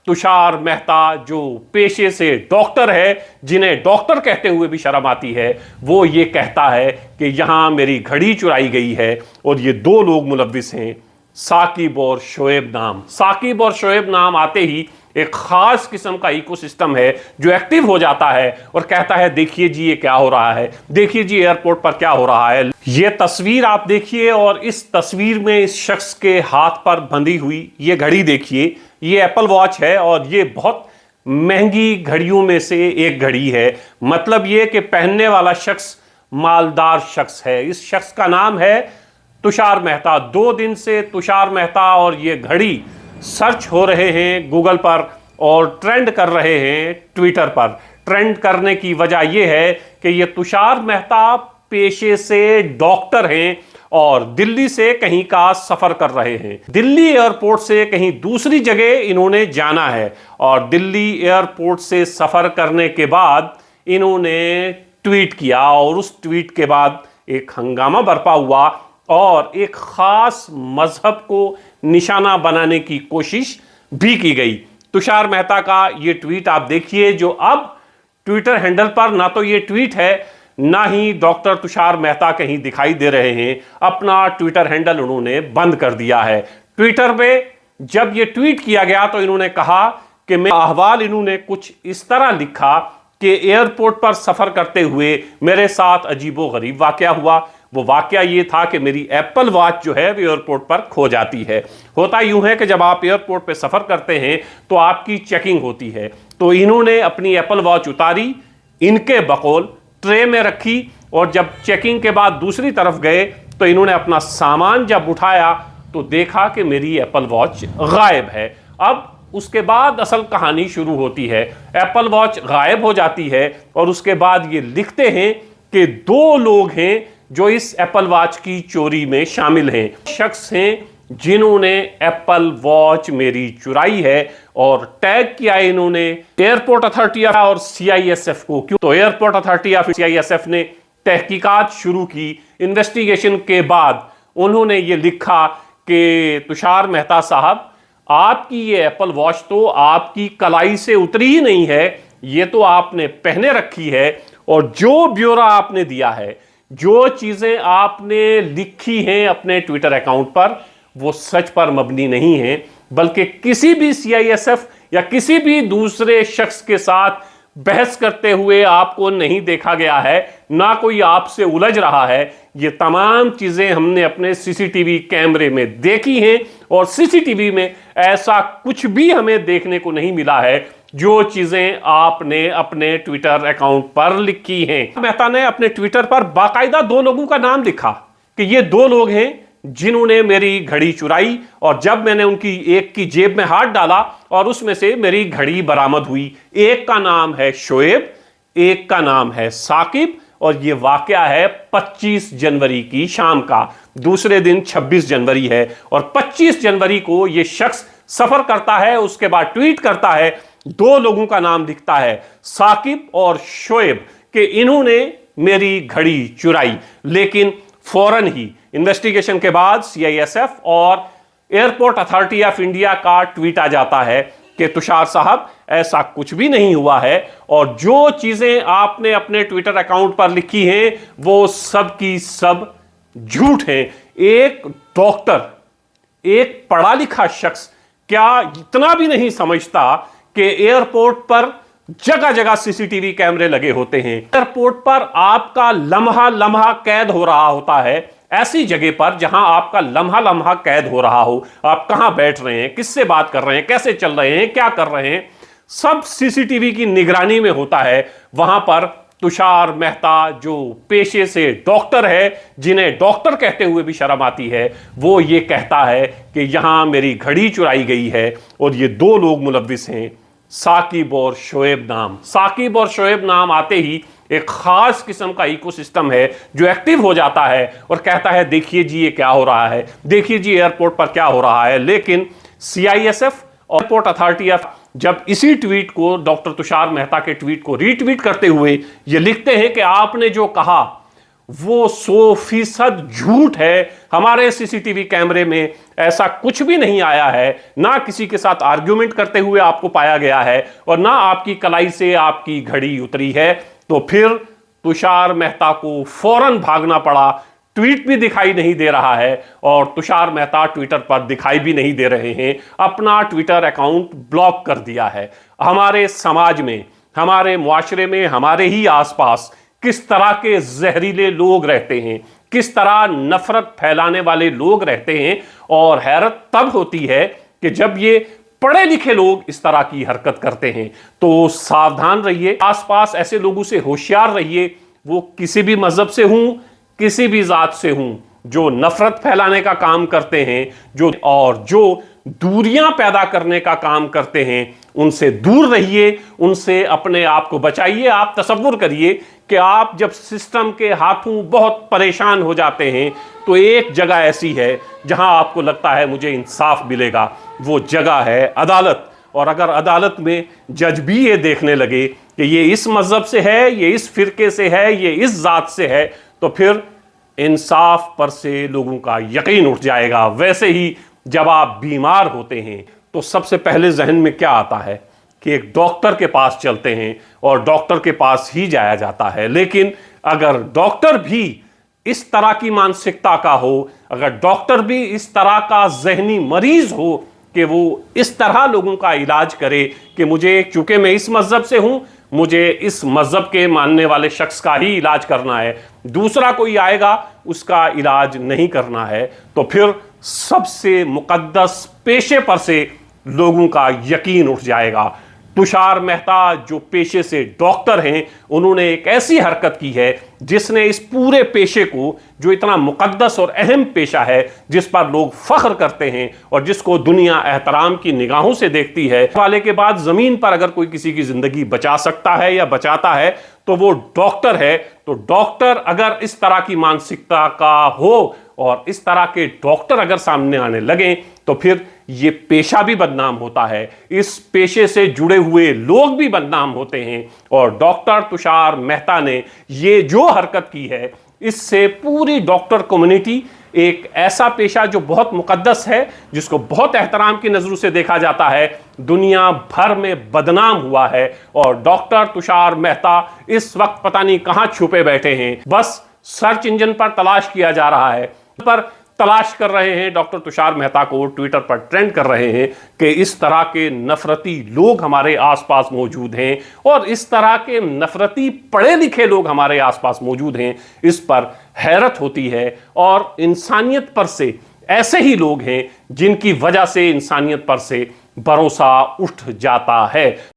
तुषार मेहता जो पेशे से डॉक्टर है, जिन्हें डॉक्टर कहते हुए भी शर्म आती है, वो ये कहता है कि यहां मेरी घड़ी चुराई गई है और ये दो लोग मुलव्विस हैं, साकिब और शोएब नाम। साकिब और शोएब नाम आते ही एक खास किस्म का इकोसिस्टम है जो एक्टिव हो जाता है और कहता है देखिए जी ये क्या हो रहा है, देखिए जी एयरपोर्ट पर क्या हो रहा है। ये तस्वीर आप देखिए और इस तस्वीर में इस शख्स के हाथ पर बंधी हुई ये घड़ी देखिए, ये एप्पल वॉच है और ये बहुत महंगी घड़ियों में से एक घड़ी है। मतलब ये कि पहनने वाला शख्स मालदार शख्स है। इस शख्स का नाम है तुषार मेहता। 2 दिन से तुषार मेहता और ये घड़ी सर्च हो रहे हैं गूगल पर और ट्रेंड कर रहे हैं ट्विटर पर। ट्रेंड करने की वजह यह है कि ये तुषार मेहता पेशे से डॉक्टर हैं और दिल्ली से कहीं का सफर कर रहे हैं। दिल्ली एयरपोर्ट से कहीं दूसरी जगह इन्होंने जाना है और दिल्ली एयरपोर्ट से सफर करने के बाद इन्होंने ट्वीट किया और उस ट्वीट के बाद एक हंगामा बरपा हुआ और एक खास मजहब को निशाना बनाने की कोशिश भी की गई। तुषार मेहता का ये ट्वीट आप देखिए जो अब ट्विटर हैंडल पर ना तो ये ट्वीट है ना ही डॉक्टर तुषार मेहता कहीं दिखाई दे रहे हैं। अपना ट्विटर हैंडल उन्होंने बंद कर दिया है। ट्विटर पे जब ये ट्वीट किया गया तो इन्होंने कहा कि मैं अहवाल इन्होंने कुछ इस तरह लिखा कि एयरपोर्ट पर सफर करते हुए मेरे साथ अजीबोगरीब वाकया हुआ। वो वाकया ये था कि मेरी एप्पल वॉच जो है वो एयरपोर्ट पर खो जाती है। होता यूं है कि जब आप एयरपोर्ट पे सफर करते हैं तो आपकी चेकिंग होती है, तो इन्होंने अपनी एप्पल वॉच उतारी, इनके बकौल ट्रे में रखी और जब चेकिंग के बाद दूसरी तरफ गए तो इन्होंने अपना सामान जब उठाया तो देखा कि मेरी एप्पल वॉच गायब है। अब उसके बाद असल कहानी शुरू होती है। एप्पल वॉच गायब हो जाती है और उसके बाद ये लिखते हैं कि 2 लोग हैं जो इस एप्पल वॉच की चोरी में शामिल हैं। शख्स हैं जिन्होंने एप्पल वॉच मेरी चुराई है और टैग किया इन्होंने एयरपोर्ट अथॉरिटी और सीआईएसएफ को। क्यों? तो एयरपोर्ट अथॉरिटी ऑफ सीआईएसएफ ने तहकीकात शुरू की। इन्वेस्टिगेशन के बाद उन्होंने ये लिखा कि तुषार मेहता साहब, आपकी ये एप्पल वॉच तो आपकी कलाई से उतरी ही नहीं है, ये तो आपने पहने रखी है और जो ब्यौरा आपने दिया है, जो चीजें आपने लिखी हैं अपने ट्विटर अकाउंट पर, वो सच पर मबनी नहीं है, बल्कि किसी भी सीआईएसएफ या किसी भी दूसरे शख्स के साथ बहस करते हुए आपको नहीं देखा गया है, ना कोई आपसे उलझ रहा है। ये तमाम चीजें हमने अपने सीसीटीवी कैमरे में देखी हैं और सीसीटीवी में ऐसा कुछ भी हमें देखने को नहीं मिला है जो चीजें आपने अपने ट्विटर अकाउंट पर लिखी हैं। मेहता ने अपने ट्विटर पर बाकायदा 2 लोगों का नाम लिखा कि ये 2 लोग हैं जिन्होंने मेरी घड़ी चुराई और जब मैंने उनकी एक की जेब में हाथ डाला और उसमें से मेरी घड़ी बरामद हुई। एक का नाम है शोएब, एक का नाम है साकिब और ये वाकया है 25 जनवरी की शाम का। दूसरे दिन 26 जनवरी है और 25 जनवरी को ये शख्स सफर करता है, उसके बाद ट्वीट करता है, 2 लोगों का नाम लिखता है साकिब और शोएब कि इन्होंने मेरी घड़ी चुराई। लेकिन फौरन ही इन्वेस्टिगेशन के बाद सीआईएसएफ और एयरपोर्ट अथॉरिटी ऑफ इंडिया का ट्वीट आ जाता है कि तुषार साहब ऐसा कुछ भी नहीं हुआ है और जो चीजें आपने अपने ट्विटर अकाउंट पर लिखी हैं वो सब की सब झूठ हैं। एक डॉक्टर, एक पढ़ा लिखा शख्स क्या इतना भी नहीं समझता कि एयरपोर्ट पर जगह जगह सीसीटीवी कैमरे लगे होते हैं। एयरपोर्ट पर आपका लम्हा लम्हा कैद हो रहा होता है। ऐसी जगह पर जहां आपका लम्हा लम्हा कैद हो रहा हो, आप कहां बैठ रहे हैं, किससे बात कर रहे हैं, कैसे चल रहे हैं, क्या कर रहे हैं, सब सीसीटीवी की निगरानी में होता है। वहां पर तुषार मेहता जो पेशे से डॉक्टर है, जिन्हें डॉक्टर कहते हुए भी शर्म आती है, वो ये कहता है कि यहां मेरी घड़ी चुराई गई है और ये 2 लोग मुलव्विस हैं, साकिब और शोएब नाम। साकिब और शोएब नाम आते ही एक खास किस्म का इकोसिस्टम है जो एक्टिव हो जाता है और कहता है देखिए जी ये क्या हो रहा है, देखिए जी एयरपोर्ट पर क्या हो रहा है। लेकिन सीआईएसएफ और एयरपोर्ट अथॉरिटी ऑफ जब इसी ट्वीट को, डॉक्टर तुषार मेहता के ट्वीट को रीट्वीट करते हुए ये लिखते हैं कि आपने जो कहा वो 100% झूठ है। हमारे सीसीटीवी कैमरे में ऐसा कुछ भी नहीं आया है, ना किसी के साथ आर्ग्यूमेंट करते हुए आपको पाया गया है और ना आपकी कलाई से आपकी घड़ी उतरी है। तो फिर तुषार मेहता को फौरन भागना पड़ा। ट्वीट भी दिखाई नहीं दे रहा है और तुषार मेहता ट्विटर पर दिखाई भी नहीं दे रहे हैं, अपना ट्विटर अकाउंट ब्लॉक कर दिया है। हमारे समाज में, हमारे मुआशरे में, हमारे ही आसपास किस तरह के जहरीले लोग रहते हैं, किस तरह नफरत फैलाने वाले लोग रहते हैं। और हैरत तब होती है कि जब ये पढ़े लिखे लोग इस तरह की हरकत करते हैं। तो सावधान रहिए, आसपास ऐसे लोगों से होशियार रहिए। वो किसी भी मजहब से हूं, किसी भी जात से हूं, जो नफरत फैलाने का काम करते हैं, जो दूरियां पैदा करने का काम करते हैं, उनसे दूर रहिए, उनसे अपने आप को बचाइए। आप तसव्वुर करिए कि आप जब सिस्टम के हाथों बहुत परेशान हो जाते हैं तो एक जगह ऐसी है जहां आपको लगता है मुझे इंसाफ मिलेगा, वो जगह है अदालत। और अगर अदालत में जज भी ये देखने लगे कि ये इस मजहब से है, ये इस फिरके से है, ये इस जात से है, तो फिर इंसाफ पर से लोगों का यकीन उठ जाएगा। वैसे ही जब आप बीमार होते हैं तो सबसे पहले जहन में क्या आता है कि एक डॉक्टर के पास चलते हैं और डॉक्टर के पास ही जाया जाता है। लेकिन अगर डॉक्टर भी इस तरह की मानसिकता का हो, अगर डॉक्टर भी इस तरह का जहनी मरीज हो कि वो इस तरह लोगों का इलाज करे कि मुझे, चूंकि मैं इस मजहब से हूं, मुझे इस मजहब के मानने वाले शख्स का ही इलाज करना है, दूसरा कोई आएगा उसका इलाज नहीं करना है, तो फिर सबसे मुकद्दस पेशे पर से लोगों का यकीन उठ जाएगा। तुषार मेहता जो पेशे से डॉक्टर हैं, उन्होंने एक ऐसी हरकत की है जिसने इस पूरे पेशे को, जो इतना मुकद्दस और अहम पेशा है, जिस पर लोग फख्र करते हैं और जिसको दुनिया एहतराम की निगाहों से देखती है, वाले के बाद जमीन पर अगर कोई किसी की जिंदगी बचा सकता है या बचाता है तो वो डॉक्टर है। तो डॉक्टर अगर इस तरह की मानसिकता का हो और इस तरह के डॉक्टर अगर सामने आने लगे तो फिर ये पेशा भी बदनाम होता है, इस पेशे से जुड़े हुए लोग भी बदनाम होते हैं। और डॉक्टर तुषार मेहता ने ये जो हरकत की है, इससे पूरी डॉक्टर कम्युनिटी, एक ऐसा पेशा जो बहुत मुकद्दस है, जिसको बहुत एहतराम की नजरों से देखा जाता है, दुनिया भर में बदनाम हुआ है। और डॉक्टर तुषार मेहता इस वक्त पता नहीं कहां छुपे बैठे हैं, बस सर्च इंजन पर तलाश किया जा रहा है, पर तलाश कर रहे हैं डॉक्टर तुषार मेहता को, ट्विटर पर ट्रेंड कर रहे हैं कि इस तरह के नफरती लोग हमारे आसपास मौजूद हैं और इस तरह के नफरती पढ़े लिखे लोग हमारे आसपास मौजूद हैं। इस पर हैरत होती है और इंसानियत पर से ऐसे ही लोग हैं जिनकी वजह से इंसानियत पर से भरोसा उठ जाता है।